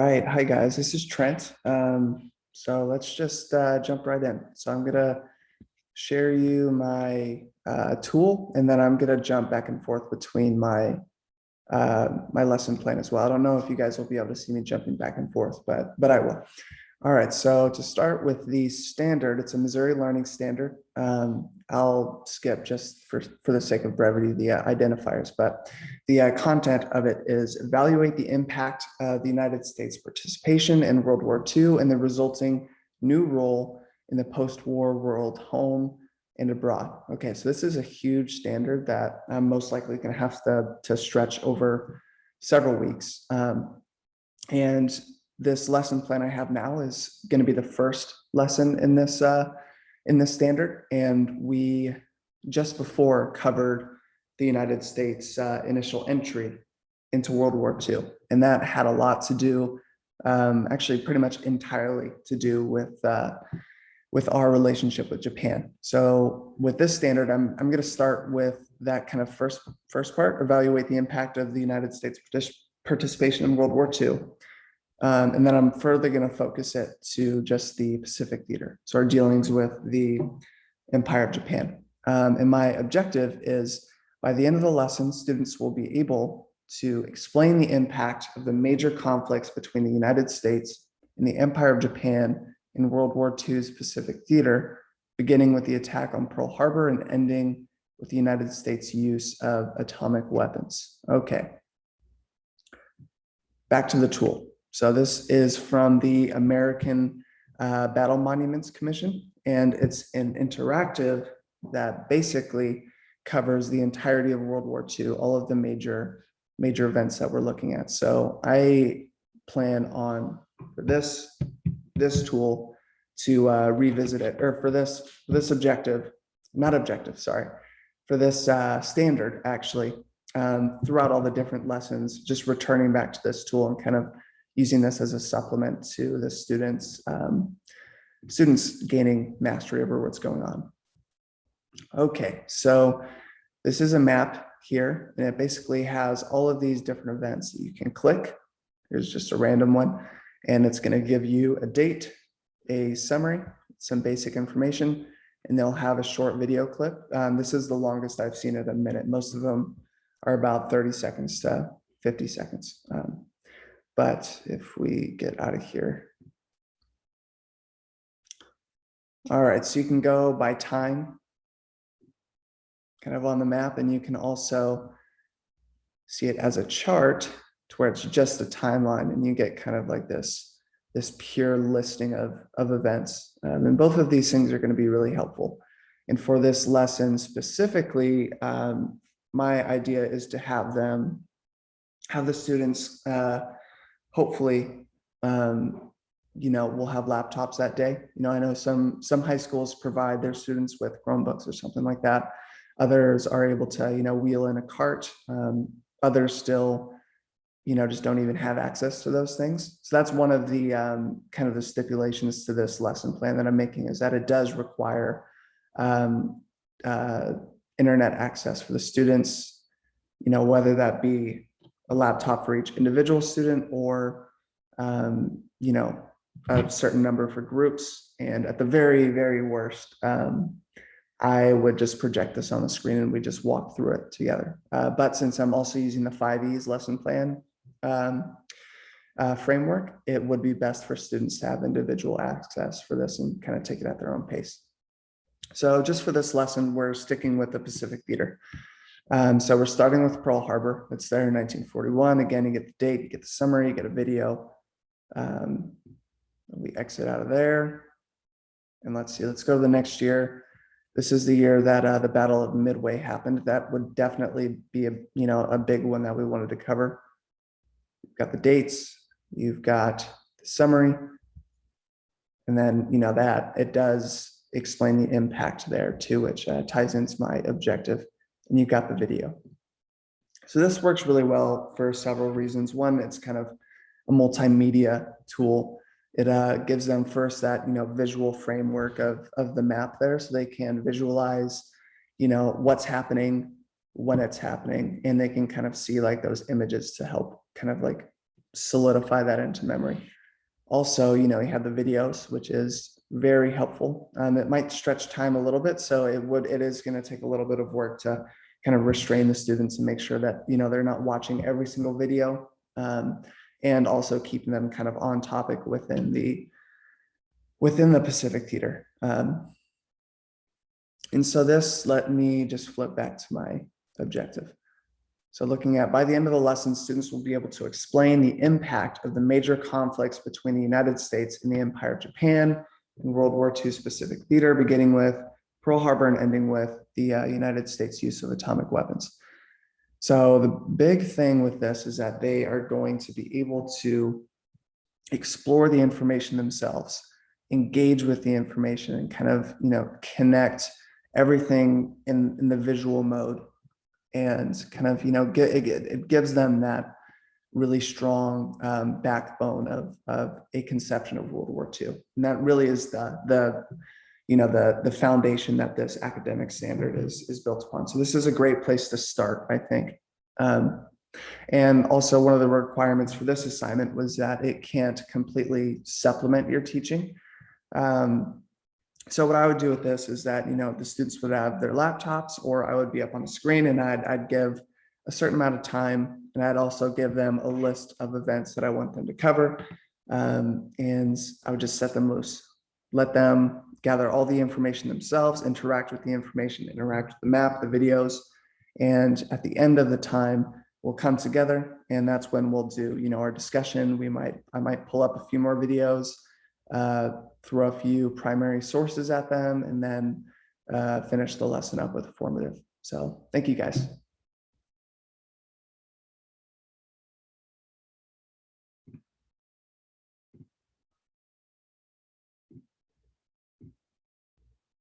right. Hi, guys. This is Trent. So let's just jump right in. So I'm going to share you my tool, and then I'm going to jump back and forth between my lesson plan as well. I don't know if you guys will be able to see me jumping back and forth, but I will. All right, so to start with the standard, it's a Missouri Learning Standard. I'll skip just for the sake of brevity the identifiers, but the content of it is evaluate the impact of the United States participation in World War II and the resulting new role in the post-war world home and abroad. Okay, so this is a huge standard that I'm most likely going to have to stretch over several weeks. And this lesson plan I have now is going to be the first lesson in this standard, and we just before covered the United States initial entry into World War II, and that had a lot to do, actually pretty much entirely to do with our relationship with Japan. So with this standard, I'm going to start with that kind of first part, evaluate the impact of the United States participation in World War II. And then I'm further going to focus it to just the Pacific theater. So our dealings with the Empire of Japan. And my objective is by the end of the lesson, students will be able to explain the impact of the major conflicts between the United States and the Empire of Japan in World War II's Pacific theater, beginning with the attack on Pearl Harbor and ending with the United States' use of atomic weapons. Okay. Back to the tool. So this is from the American Battle Monuments Commission, and it's an interactive that basically covers the entirety of World War II, all of the major events that we're looking at. So I plan on for this tool to revisit it, or for this objective, not objective, sorry, for this standard actually, throughout all the different lessons, just returning back to this tool and kind of using this as a supplement to the students gaining mastery over what's going on. Okay, so this is a map here, and it basically has all of these different events that you can click. Here's just a random one, and it's going to give you a date, a summary, some basic information, and they'll have a short video clip. This is the longest I've seen it, a minute. Most of them are about 30 seconds to 50 seconds. But if we get out of here. All right, so you can go by time, kind of on the map, and you can also see it as a chart to where it's just a timeline, and you get kind of like this pure listing of events. And both of these things are going to be really helpful. And for this lesson specifically, my idea is to have the students hopefully, we'll have laptops that day. I know some high schools provide their students with Chromebooks or something like that. Others are able to, wheel in a cart. Others still, just don't even have access to those things. So that's one of the kind of the stipulations to this lesson plan that I'm making, is that it does require internet access for the students, whether that be a laptop for each individual student or, a certain number for groups. And at the very, very worst, I would just project this on the screen and we just walk through it together. But since I'm also using the 5Es lesson plan framework, it would be best for students to have individual access for this and kind of take it at their own pace. So just for this lesson, we're sticking with the Pacific theater. So we're starting with Pearl Harbor. It's there in 1941. Again, you get the date, you get the summary, you get a video. We exit out of there. And let's go to the next year. This is the year that the Battle of Midway happened. That would definitely be a big one that we wanted to cover. You've got the dates, you've got the summary, and then that it does explain the impact there too, which ties into my objective. And you've got the video. So this works really well for several reasons. One, it's kind of a multimedia tool. It gives them first that visual framework of the map there, so they can visualize what's happening, when it's happening, and they can kind of see like those images to help kind of like solidify that into memory. Also, you know, you have the videos, which is very helpful. It might stretch time a little bit, so it is going to take a little bit of work to kind of restrain the students and make sure that, you know, they're not watching every single video, and also keeping them kind of on topic within the Pacific Theater. And so this, let me just flip back to my objective. So looking at, by the end of the lesson, students will be able to explain the impact of the major conflicts between the United States and the Empire of Japan in World War II specific theater, beginning with Pearl Harbor and ending with the United States use of atomic weapons. So the big thing with this is that they are going to be able to explore the information themselves, engage with the information, and kind of, you know, connect everything in the visual mode, and kind of, you know, it gives them that really strong backbone of a conception of World War II. And that really is the foundation that this academic standard is built upon. So this is a great place to start, I think. And also, one of the requirements for this assignment was that it can't completely supplement your teaching. So what I would do with this is that, you know, the students would have their laptops, or I would be up on the screen, and I'd give a certain amount of time, and I'd also give them a list of events that I want them to cover. And I would just set them loose, let them gather all the information themselves, interact with the information, interact with the map, the videos. And at the end of the time, we'll come together, and that's when we'll do, you know, our discussion. I might pull up a few more videos, throw a few primary sources at them, and then finish the lesson up with a formative. So thank you guys.